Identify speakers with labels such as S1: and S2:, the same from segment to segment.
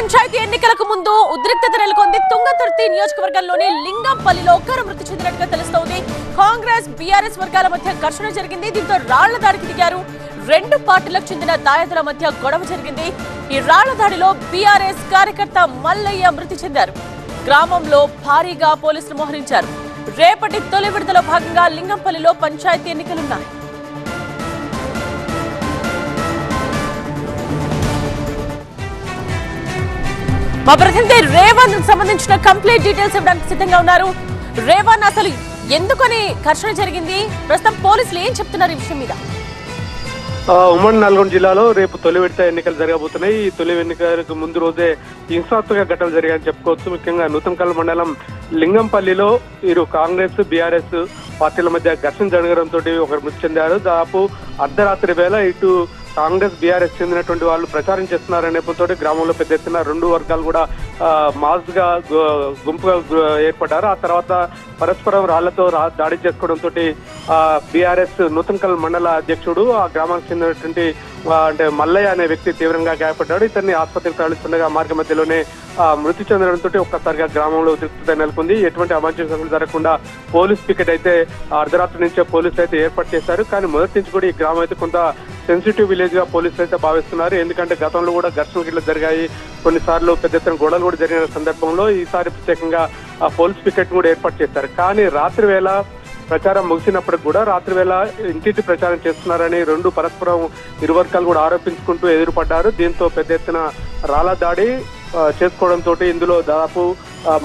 S1: పంచాయతీ ఎన్నికలకు ముందు ఉద్రిక్తత నెలకొంది. తుంగతుర్తి నియోజకవర్గంలోని లింగంపల్లిలో ఒకరు మృతి చెందినట్టుగా తెలుస్తోంది. కాంగ్రెస్ బీఆర్ఎస్ వర్గాల మధ్య ఘర్షణ జరిగింది. దీంతో రాళ్ల దాడికి దిగారు. రెండు పార్టీలకు చెందిన దాయాదుల మధ్య గొడవ జరిగింది. ఈ రాళ్ల దాడిలో బీఆర్ఎస్ కార్యకర్త మల్లయ్య మృతి చెందారు. గ్రామంలో భారీగా పోలీసులు మోహరించారు. రేపటి తొలి విడతలో భాగంగా లింగంపల్లిలో పంచాయతీ ఎన్నికలున్నాయి. మా ప్రతినిధి రేవన్ సంబంధించిన కంప్లీట్ డీటెయిల్స్ ఇవ్వడానికి సిద్ధంగా ఉన్నారు. రేవన్, అసలు ఎందుకని ఘర్షణ జరిగింది, ప్రస్తుతం పోలీసులు ఏం చెప్తున్నారు ఈ విషయం మీద?
S2: ఉమ్మడి నల్గొండ జిల్లాలో రేపు తొలి విడత ఎన్నికలు జరగబోతున్నాయి. ఈ తొలి ఎన్నికలకు ముందు రోజే హింసాత్మక ఘటనలు జరిగాయని చెప్పుకోవచ్చు. ముఖ్యంగా నూతన్కల్ మండలం లింగంపల్లిలో ఇరు కాంగ్రెస్ బీఆర్ఎస్ పార్టీల మధ్య ఘర్షణ జరగడంతో ఒకరు మృతి చెందారు. దాదాపు అర్ధరాత్రి వేళ ఇటు కాంగ్రెస్ బీఆర్ఎస్ చెందినటువంటి వాళ్ళు ప్రచారం చేస్తున్నారనే నేపథ్యంతో గ్రామంలో పెద్ద ఎత్తున రెండు వర్గాలు కూడా మాస్ గా గుంపుగా ఏర్పడ్డారు. ఆ తర్వాత పరస్పరం రాళ్లతో దాడి చేసుకోవడంతో బీఆర్ఎస్ నూతన్కల్ మండల అధ్యక్షుడు ఆ గ్రామానికి చెందినటువంటి అంటే మల్లయ్య అనే వ్యక్తి తీవ్రంగా గాయపడ్డాడు. ఇతన్ని ఆసుపత్రికి తరలిస్తుండగా మార్గ మధ్యలోనే మృతి చెందడంతో ఒక్కసారిగా గ్రామంలో ఉద్రిక్తత నెలకొంది. ఎటువంటి అవాంఛనీయ సంఘటనలు జరగకుండా పోలీస్ పికెట్ అయితే అర్ధరాత్రి నుంచే పోలీసులు అయితే ఏర్పాటు చేశారు. కానీ మొదటి నుంచి కూడా ఈ గ్రామం అయితే కొంత సెన్సిటివ్ విలేజ్ గా పోలీసులు అయితే భావిస్తున్నారు. ఎందుకంటే గతంలో కూడా ఘర్షణలు గిట్ల జరిగాయి, కొన్నిసార్లు పెద్ద ఎత్తున గొడవలు కూడా జరిగిన సందర్భంలో ఈసారి ప్రత్యేకంగా పోలీస్ పికెట్ కూడా ఏర్పాటు చేశారు. కానీ రాత్రి వేళ ప్రచారం ముగిసినప్పటికి కూడా రాత్రి వేళ ఇంటింటి ప్రచారం చేస్తున్నారని రెండు పరస్పరం ఇరు వర్గాలు కూడా ఆరోపించుకుంటూ ఎదురుపడ్డారు. దీంతో పెద్ద ఎత్తున రాళ్ల దాడి చేసుకోవడంతో ఇందులో దాదాపు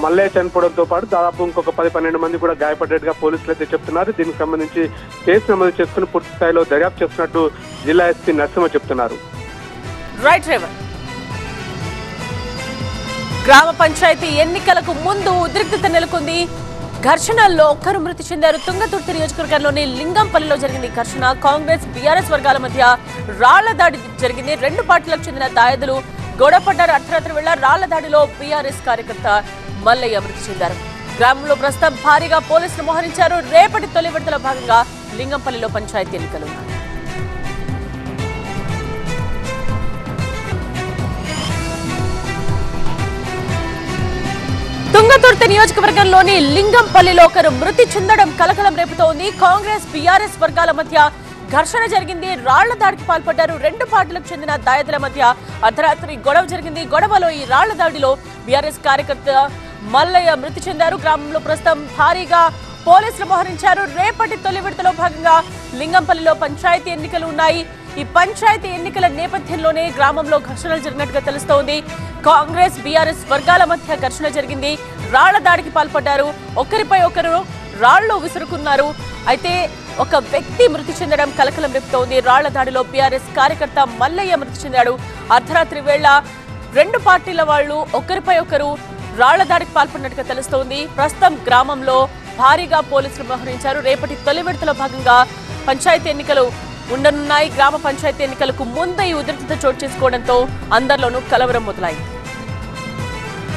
S2: మల్లయ్య చనిపోవడంతో పాటు దాదాపు ఇంకొక 10-12 మంది కూడా గాయపడ్డట్టుగా పోలీసులు అయితే చెప్తున్నారు. దీనికి సంబంధించి కేసు నమోదు చేసుకుని పూర్తి స్థాయిలో దర్యాప్తు చేస్తున్నట్టు జిల్లా ఎస్పీ నరసింహ చెప్తున్నారు.
S1: గ్రామ పంచాయతీ ఎన్నికలకు ముందు ఉద్రిక్తత నెలకొంది. ఘర్షణల్లో ఒక్కరు మృతి చెందారు. తుంగతుర్తి నియోజకవర్గంలోని లింగంపల్లిలో జరిగింది ఘర్షణ. కాంగ్రెస్ బీఆర్ఎస్ వర్గాల మధ్య రాళ్ల దాడి జరిగింది. రెండు పార్టీలకు చెందిన దాయాదులు గొడవపడ్డారు. అర్ధరాత్రి వేళ రాళ్ల దాడిలో బీఆర్ఎస్ కార్యకర్త మల్లయ్య మృతి చెందారు. గ్రామంలో ప్రస్తుతం భారీగా పోలీసులు మోహరించారు. రేపటి తొలి విడతలో భాగంగా లింగంపల్లిలో పంచాయతీ ఎన్నికలున్నాయి. తుంగతుర్తి నియోజకవర్గంలోని లింగంపల్లిలో ఒకరు మృతి చెందడం కలకలం రేపుతోంది. కాంగ్రెస్ బీఆర్ఎస్ వర్గాల మధ్య ఘర్షణ జరిగింది. రాళ్ల దాడికి పాల్పడ్డారు. రెండు పార్టీలకు చెందిన దాయాదుల మధ్య అర్ధరాత్రి గొడవ జరిగింది. గొడవలో ఈ రాళ్ల దాడిలో బీఆర్ఎస్ కార్యకర్త మల్లయ్య మృతి చెందారు. గ్రామంలో ప్రస్తుతం భారీగా పోలీసులు మోహరించారు. రేపటి తొలి విడతలో భాగంగా లింగంపల్లిలో పంచాయతీ ఎన్నికలు ఉన్నాయి. ఈ పంచాయతీ ఎన్నికల నేపథ్యంలోనే గ్రామంలో ఘర్షణలు జరిగినట్టుగా తెలుస్తోంది. కాంగ్రెస్ బీఆర్ఎస్ వర్గాల మధ్య ఘర్షణ జరిగింది. రాళ్ల దాడికి పాల్పడ్డారు. ఒకరిపై ఒకరు రాళ్లు విసురుకున్నారు. అయితే ఒక వ్యక్తి మృతి చెందడం కలకలం రేపుతోంది. రాళ్ల దాడిలో బీఆర్ఎస్ కార్యకర్త మల్లయ్య మృతి చెందాడు. అర్ధరాత్రి వేళ రెండు పార్టీల వాళ్ళు ఒకరిపై ఒకరు రాళ్ల దాడికి పాల్పడినట్టుగా తెలుస్తోంది. ప్రస్తుతం గ్రామంలో భారీగా పోలీసులు మోహరించారు. రేపటి తొలి విడతలో భాగంగా పంచాయతీ ఎన్నికలు ఉండనున్నాయి. గ్రామ పంచాయతీ ఎన్నికలకు ముందు ఈ ఉద్రిక్తత చోటు చేసుకోవడంతో అందరిలోనూ కలవరం మొదలైంది.